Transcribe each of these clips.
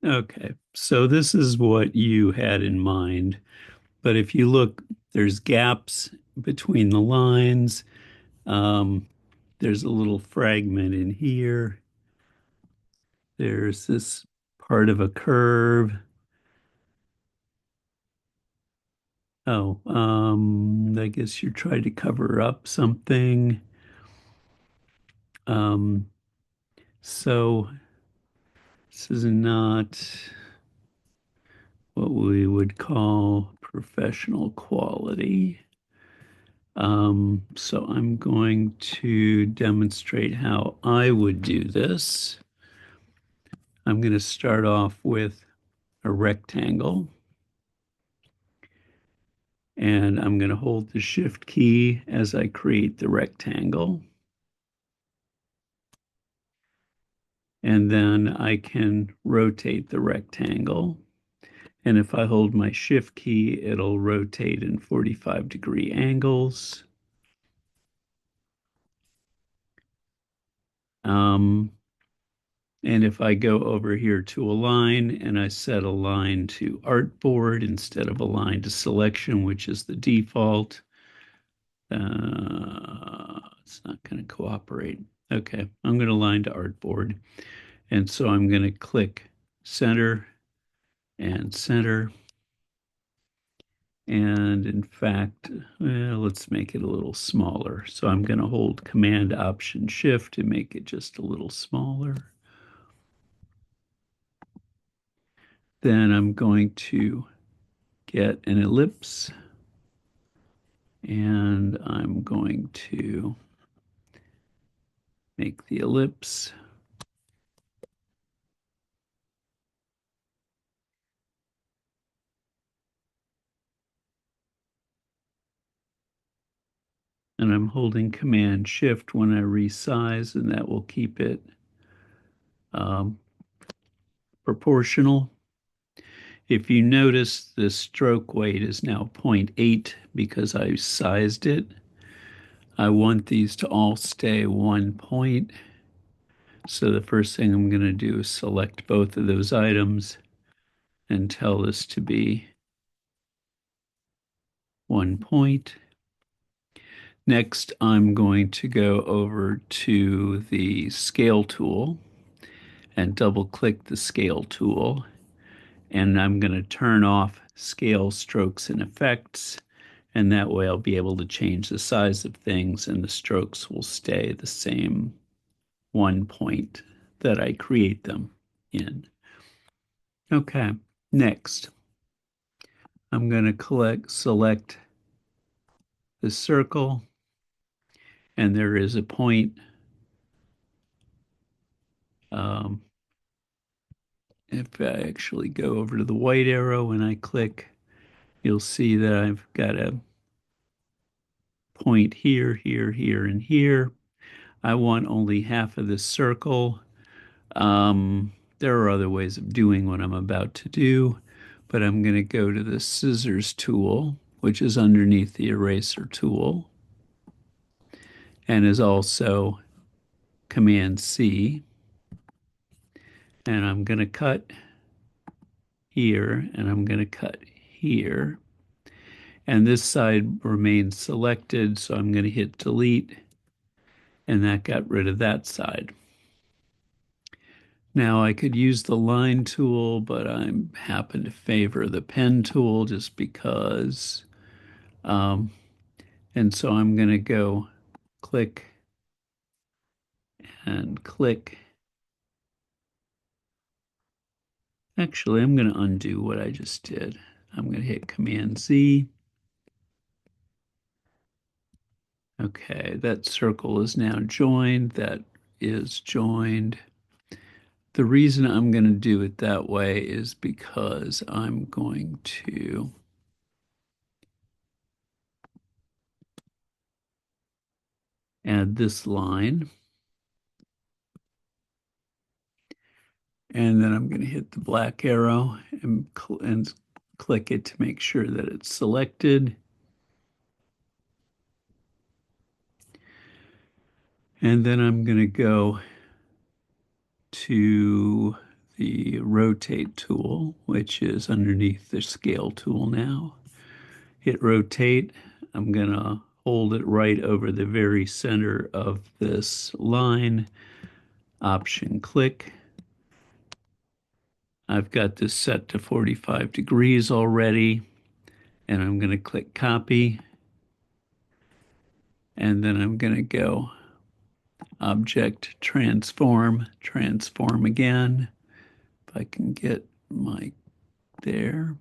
Okay, so this is what you had in mind. But if you look, there's gaps between the lines. Um, there's a little fragment in here. There's this part of a curve. Oh, I guess you're trying to cover up something. Um, so this is not what we would call professional quality. So I'm going to demonstrate how I would do this. I'm going to start off with a rectangle, and I'm going to hold the shift key as I create the rectangle. And then I can rotate the rectangle. And if I hold my shift key, it'll rotate in 45-degree angles. Um, and if I go over here to align and I set align to artboard instead of align to selection, which is the default, it's not going to cooperate. Okay, I'm going to align to artboard. And so I'm going to click center and center. And in fact, let's make it a little smaller. So I'm going to hold Command Option Shift to make it just a little smaller. Then I'm going to get an ellipse and I'm going to make the ellipse. And I'm holding Command Shift when I resize, and that will keep it um, proportional. If you notice, the stroke weight is now zero point 0.8 because I sized it. I want these to all stay 1 point. So the first thing I'm going to do is select both of those items and tell this to be 1 point. Next, I'm going to go over to the scale tool and double click the scale tool. And I'm going to turn off scale strokes and effects. And that way I'll be able to change the size of things and the strokes will stay the same 1 point that I create them in. Okay, next I'm going to select the circle, and there is a point. Um, if I actually go over to the white arrow and I click, you'll see that I've got a point here, here, here, and here. I want only half of this circle. There are other ways of doing what I'm about to do, but I'm going to go to the scissors tool, which is underneath the eraser tool, and is also Command C. And I'm going to cut here, and I'm going to cut here. And this side remains selected, so I'm going to hit delete, and that got rid of that side. Now I could use the line tool, but I happen to favor the pen tool just because. Um, and so I'm going to go click and click. Actually, I'm going to undo what I just did. I'm going to hit Command Z. Okay, that circle is now joined. That is joined. The reason I'm going to do it that way is because I'm going to add this line. And then I'm going to hit the black arrow and click it to make sure that it's selected. And then I'm going to go to the rotate tool, which is underneath the scale tool now. Hit rotate. I'm going to hold it right over the very center of this line. Option click. I've got this set to 45 degrees already, and I'm going to click copy, and then I'm going to go object transform, transform again. If I can get my there.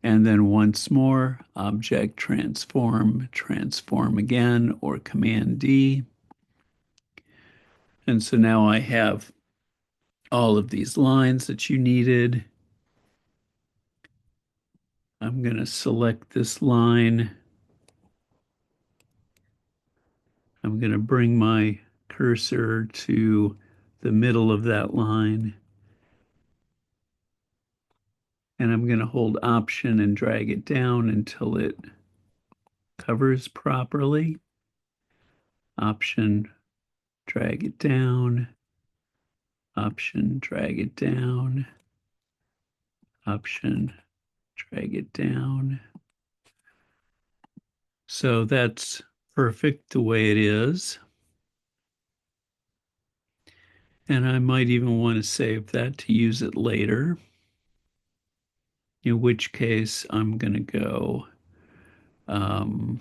And then once more, object transform, transform again, or Command D. And so now I have all of these lines that you needed. I'm going to select this line. I'm going to bring my cursor to the middle of that line. And I'm going to hold Option and drag it down until it covers properly. Option, drag it down. Option, drag it down. Option, drag it down. So that's perfect the way it is. And I might even want to save that to use it later, in which case I'm going to go to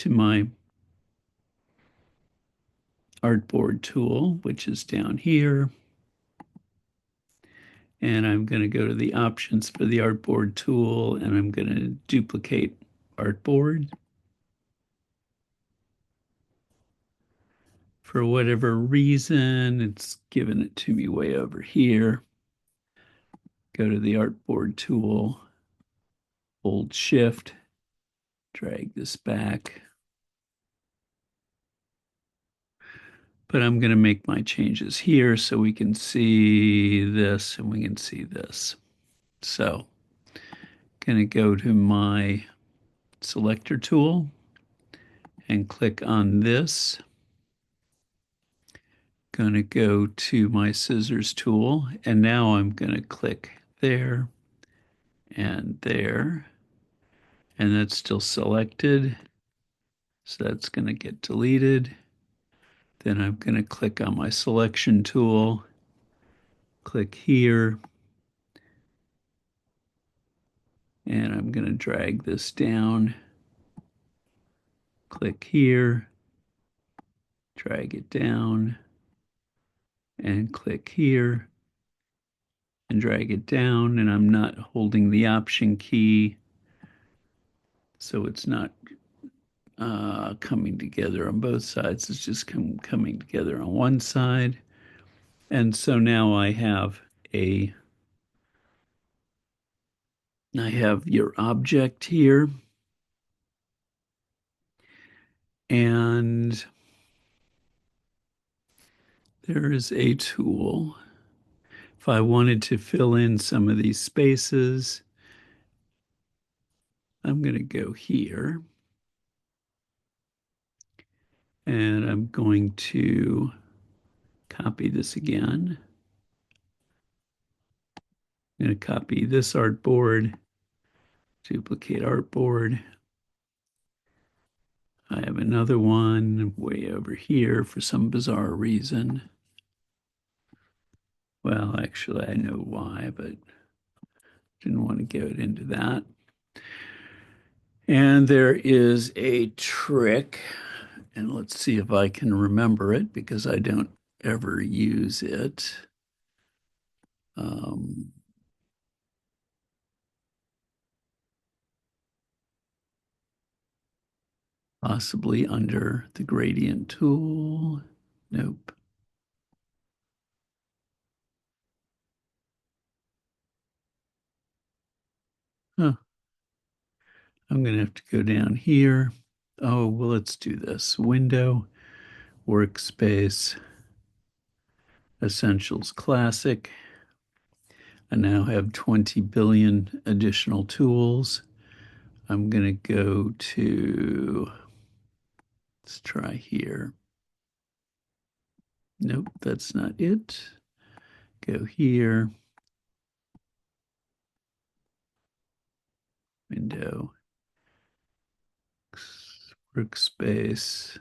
my artboard tool, which is down here. And I'm going to go to the options for the artboard tool, and I'm going to duplicate artboard. For whatever reason, it's given it to me way over here. Go to the artboard tool, hold shift, drag this back. But I'm going to make my changes here so we can see this and we can see this. So, going to go to my selector tool and click on this. Going to go to my scissors tool, and now I'm going to click there and there, and that's still selected. So that's going to get deleted. Then I'm going to click on my selection tool, click here, and I'm going to drag this down. Click here, drag it down, and click here, and drag it down. And I'm not holding the Option key, so it's not coming together on both sides. It's just coming together on one side. And so now I have your object here. And there is a tool. If I wanted to fill in some of these spaces, I'm going to go here. And I'm going to copy this again. I'm going to copy this artboard, duplicate artboard. I have another one way over here for some bizarre reason. Well, actually, I know why, but didn't want to get into that. And there is a trick, and let's see if I can remember it because I don't ever use it. Possibly under the gradient tool. Nope. Huh. I'm going to have to go down here. Oh, well, let's do this. Window, Workspace, Essentials Classic. I now have 20 billion additional tools. I'm going to go to, let's try here. Nope, that's not it. go here, window, workspace,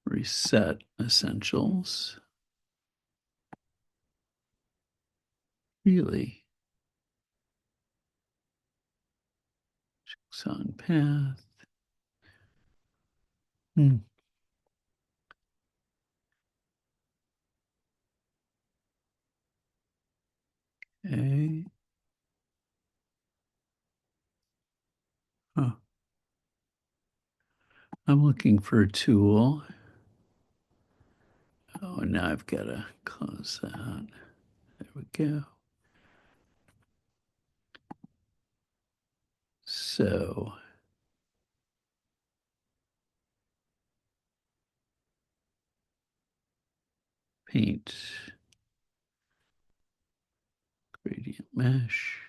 reset essentials. Really? On path. Hmm. Okay. Oh, I'm looking for a tool. Oh, now I've got to close that. There we go. So, paint, gradient mesh,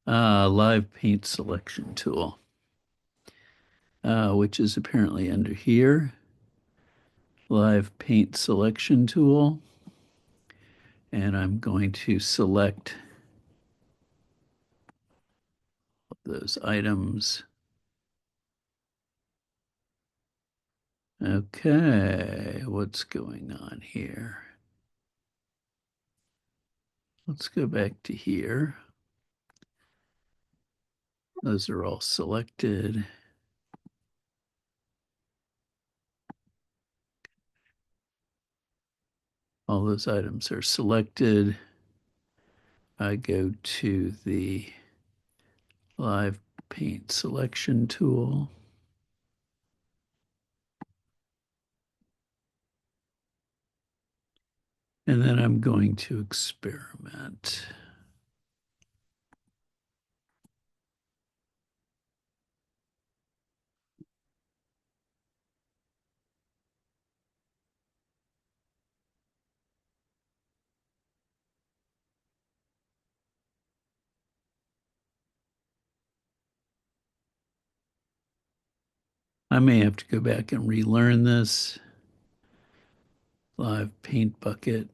live paint selection tool, which is apparently under here. Live paint selection tool. And I'm going to select those items. Okay, what's going on here? Let's go back to here. Those are all selected. All those items are selected. I go to the live paint selection tool. And then I'm going to experiment. I may have to go back and relearn this. Live paint bucket.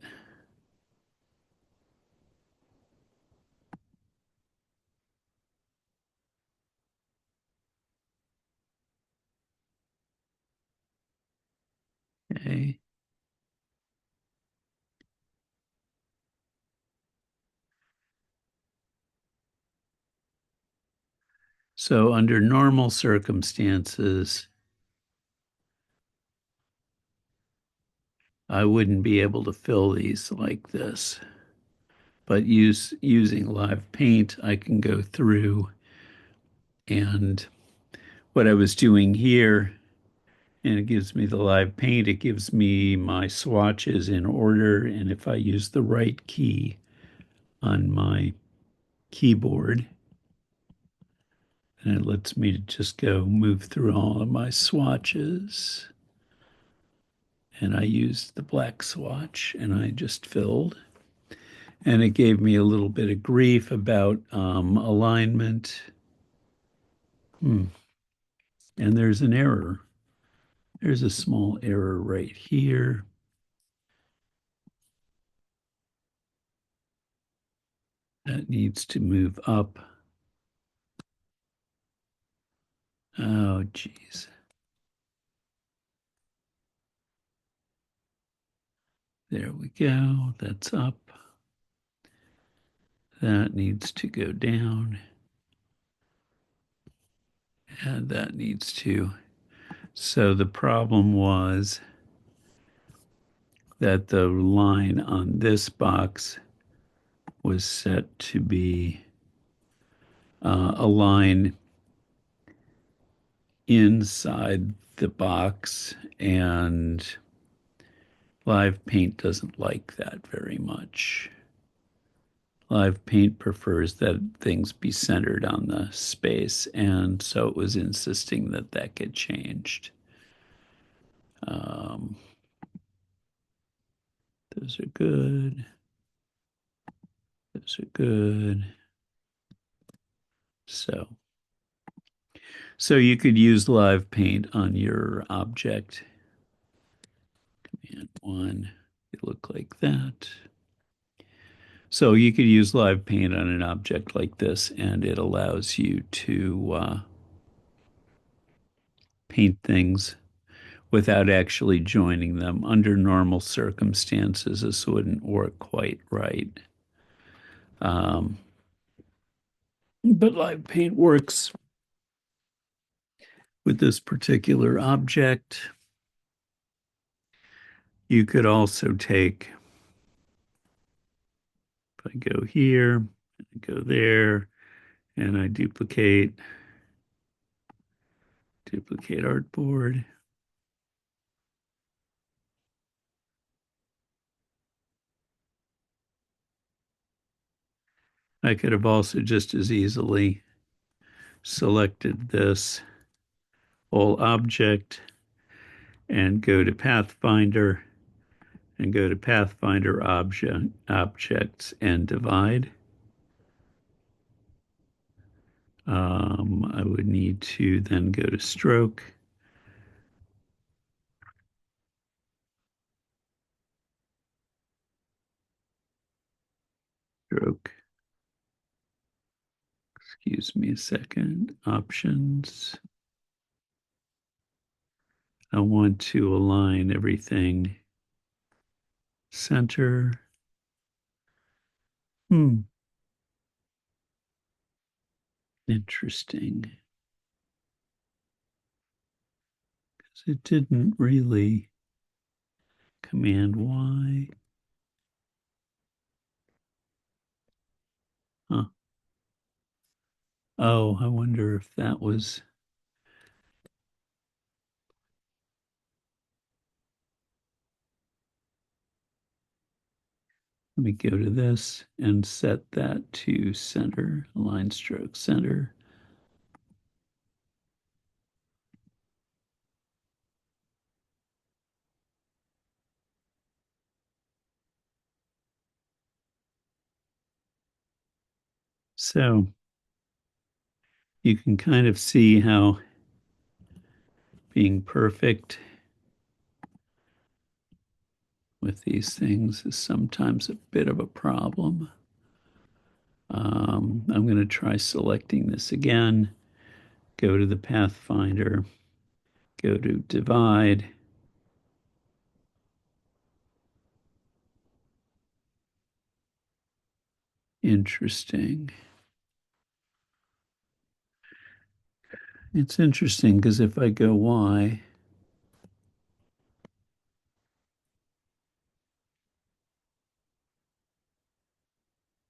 Okay. So under normal circumstances, I wouldn't be able to fill these like this. But using live paint, I can go through, and what I was doing here, and it gives me the live paint, it gives me my swatches in order, and if I use the right key on my keyboard, and it lets me to just go move through all of my swatches. And I used the black swatch and I just filled. And it gave me a little bit of grief about alignment. Hmm. And there's an error. There's a small error right here. That needs to move up. Oh, geez. There we go. That's up. That needs to go down. And that needs to. So the problem was that the line on this box was set to be a line inside the box, and live paint doesn't like that very much. Live paint prefers that things be centered on the space, and so it was insisting that that get changed. Um, those are good. Those are good. So, so you could use live paint on your object. and one. They look like that. So you could use live paint on an object like this, and it allows you to paint things without actually joining them. Under normal circumstances, this wouldn't work quite right. Um, but live paint works with this particular object. You could also take, if I go here, go there, and I duplicate artboard. I could have also just as easily selected this whole object and go to Pathfinder and go to Pathfinder objects and divide. I would need to then go to stroke, stroke, excuse me a second, options. I want to align everything center. Hmm, interesting. Because it didn't really command Y. Huh. Oh, I wonder if that was. Let me go to this and set that to center, align stroke center. So you can kind of see how being perfect with these things is sometimes a bit of a problem. I'm going to try selecting this again, go to the Pathfinder, go to divide. Interesting. It's interesting because if I go Y,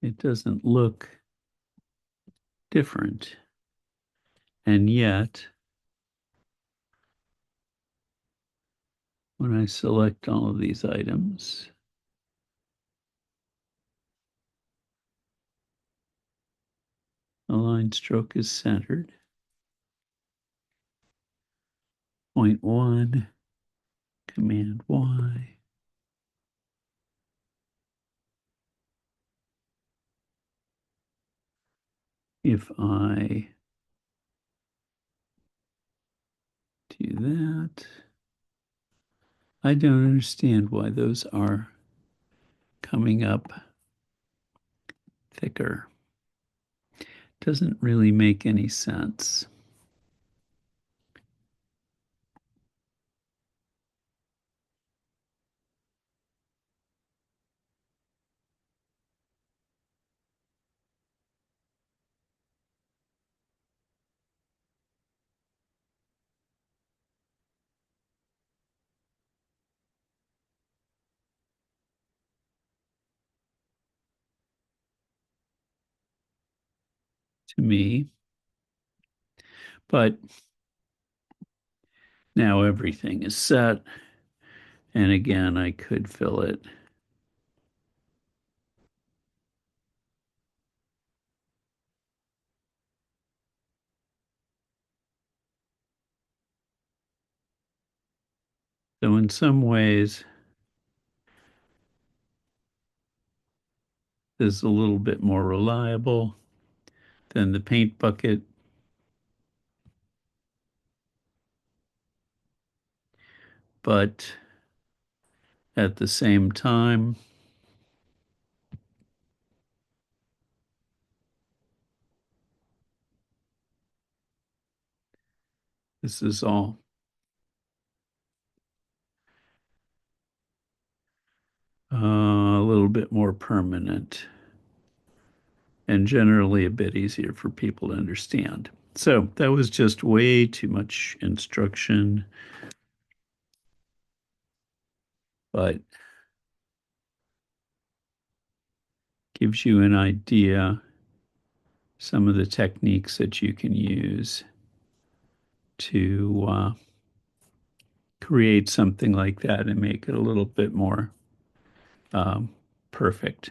it doesn't look different. And yet, when I select all of these items, align stroke is centered. Point one, command Y. If I do that, I don't understand why those are coming up thicker. Doesn't really make any sense to me. But now everything is set. And again, I could fill it. So in some ways, this is a little bit more reliable than the paint bucket. But at the same time. This is all a little bit more permanent and generally a bit easier for people to understand. So that was just way too much instruction, but gives you an idea some of the techniques that you can use to create something like that and make it a little bit more um, perfect.